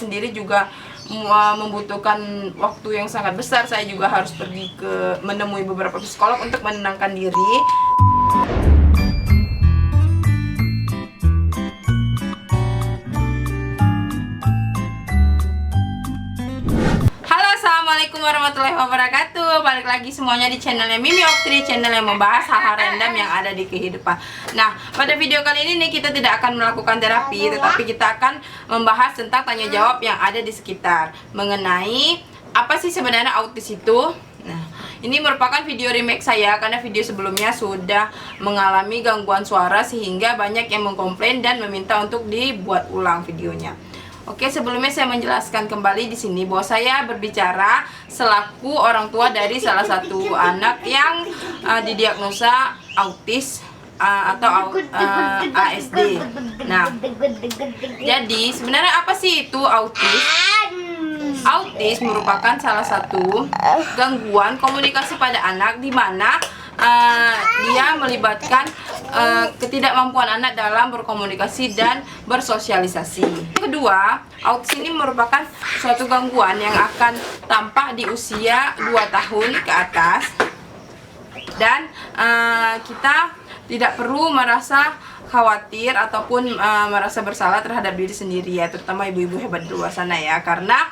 sendiri juga membutuhkan waktu yang sangat besar. Saya juga harus pergi menemui beberapa psikolog untuk menenangkan diri. Assalamualaikum warahmatullahi wabarakatuh. Balik lagi semuanya di channelnya Mimi Oktri, channel yang membahas hal-hal random yang ada di kehidupan. Nah, pada video kali ini nih, kita tidak akan melakukan terapi, tetapi kita akan membahas tentang tanya jawab yang ada di sekitar mengenai apa sih sebenarnya autis itu. Nah, ini merupakan video remake saya karena video sebelumnya sudah mengalami gangguan suara sehingga banyak yang mengkomplain dan meminta untuk dibuat ulang videonya. Oke, sebelumnya saya menjelaskan kembali di sini bahwa saya berbicara selaku orang tua dari salah satu anak yang didiagnosa autis atau ASD. Nah, jadi sebenarnya apa sih itu autis? Autis merupakan salah satu gangguan komunikasi pada anak di mana dia melibatkan ketidakmampuan anak dalam berkomunikasi dan bersosialisasi. Kedua, autis ini merupakan suatu gangguan yang akan tampak di usia 2 tahun ke atas, dan kita tidak perlu merasa khawatir ataupun merasa bersalah terhadap diri sendiri ya, terutama ibu-ibu hebat di luar sana ya, karena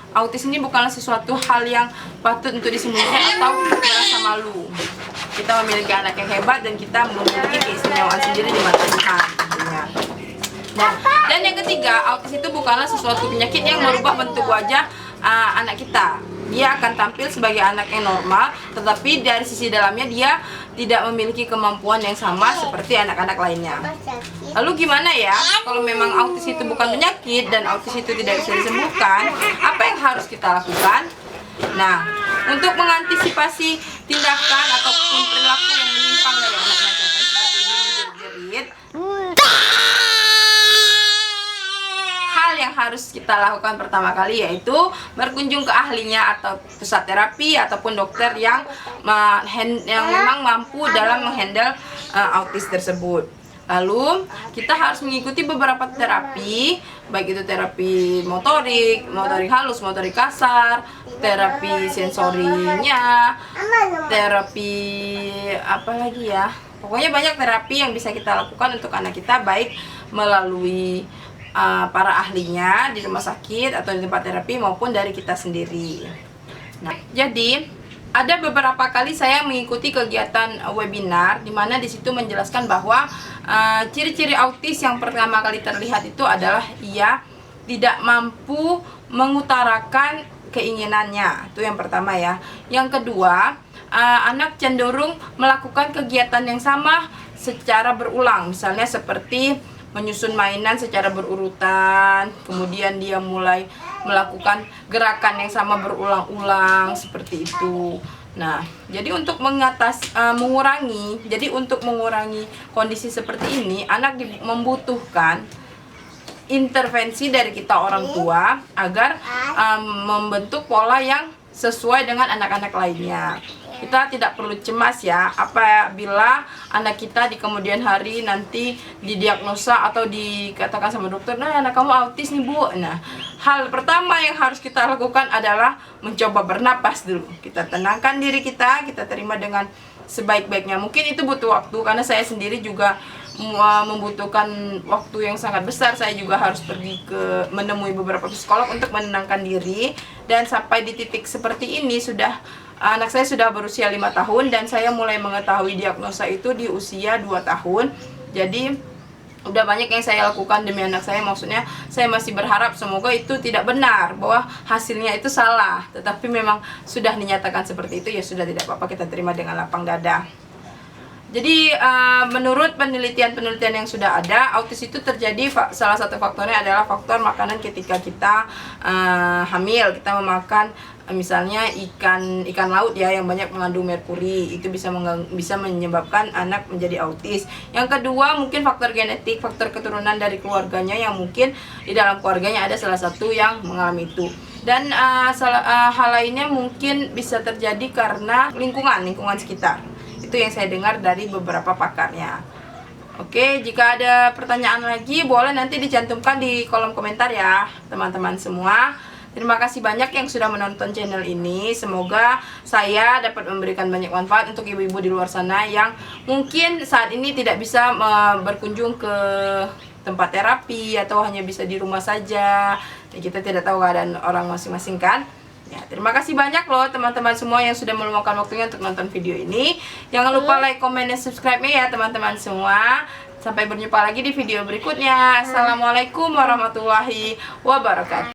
autis ini bukanlah sesuatu hal yang patut untuk disembunyikan atau merasa malu. Kita memiliki anak yang hebat dan kita memiliki keistimewaan sendiri di mata Tuhan tentunya. Nah, dan yang ketiga, autis itu bukanlah sesuatu penyakit yang merubah bentuk wajah anak kita. Dia akan tampil sebagai anak yang normal, tetapi dari sisi dalamnya dia tidak memiliki kemampuan yang sama seperti anak-anak lainnya. Lalu gimana ya kalau memang autis itu bukan penyakit dan autis itu tidak bisa disembuhkan? Apa yang harus kita lakukan? Nah, untuk mengantisipasi tindakan ataupun perilaku yang menyimpang dari anak-anak seperti ini menjerit-jerit, hal yang harus kita lakukan pertama kali yaitu berkunjung ke ahlinya atau pusat terapi ataupun dokter yang memang mampu dalam menghandle autis tersebut. Lalu kita harus mengikuti beberapa terapi, baik itu terapi motorik halus, motorik kasar, terapi sensorinya, terapi apa lagi ya. Pokoknya banyak terapi yang bisa kita lakukan untuk anak kita, baik melalui para ahlinya di rumah sakit atau di tempat terapi maupun dari kita sendiri. Nah, jadi ada beberapa kali saya mengikuti kegiatan webinar di mana di situ menjelaskan bahwa ciri-ciri autis yang pertama kali terlihat itu adalah ia tidak mampu mengutarakan keinginannya. Itu yang pertama ya. Yang kedua, anak cenderung melakukan kegiatan yang sama secara berulang, misalnya seperti menyusun mainan secara berurutan, kemudian dia mulai melakukan gerakan yang sama berulang-ulang seperti itu. Nah, jadi untuk mengurangi kondisi seperti ini, anak membutuhkan intervensi dari kita orang tua agar membentuk pola yang sesuai dengan anak-anak lainnya. Kita tidak perlu cemas ya apabila anak kita di kemudian hari nanti didiagnosa atau dikatakan sama dokter, nah anak kamu autis nih bu. Nah, hal pertama yang harus kita lakukan adalah mencoba bernapas dulu. Kita tenangkan diri kita terima dengan sebaik-baiknya. Mungkin itu butuh waktu karena saya sendiri juga membutuhkan waktu yang sangat besar. Saya juga harus pergi menemui beberapa psikolog untuk menenangkan diri, dan sampai di titik seperti ini anak saya sudah berusia 5 tahun dan saya mulai mengetahui diagnosa itu di usia 2 tahun. Jadi udah banyak yang saya lakukan demi anak saya. Maksudnya saya masih berharap semoga itu tidak benar, bahwa hasilnya itu salah, tetapi memang sudah dinyatakan seperti itu, ya sudah, tidak apa-apa, kita terima dengan lapang dada. Jadi menurut penelitian yang sudah ada, autis itu terjadi salah satu faktornya adalah faktor makanan. Ketika kita hamil, kita memakan misalnya ikan laut ya yang banyak mengandung merkuri, itu bisa menyebabkan anak menjadi autis. Yang kedua mungkin faktor genetik, faktor keturunan dari keluarganya, yang mungkin di dalam keluarganya ada salah satu yang mengalami itu. Dan hal lainnya mungkin bisa terjadi karena lingkungan sekitar. Itu yang saya dengar dari beberapa pakarnya. Oke, jika ada pertanyaan lagi boleh nanti dicantumkan di kolom komentar ya teman-teman semua. Terima kasih banyak yang sudah menonton channel ini. Semoga saya dapat memberikan banyak manfaat untuk ibu-ibu di luar sana yang mungkin saat ini tidak bisa berkunjung ke tempat terapi atau hanya bisa di rumah saja. Kita tidak tahu keadaan orang masing-masing kan. Ya, terima kasih banyak loh teman-teman semua yang sudah meluangkan waktunya untuk nonton video ini. Jangan lupa like, komen, dan subscribe-nya ya teman-teman semua. Sampai berjumpa lagi di video berikutnya. Assalamualaikum warahmatullahi wabarakatuh.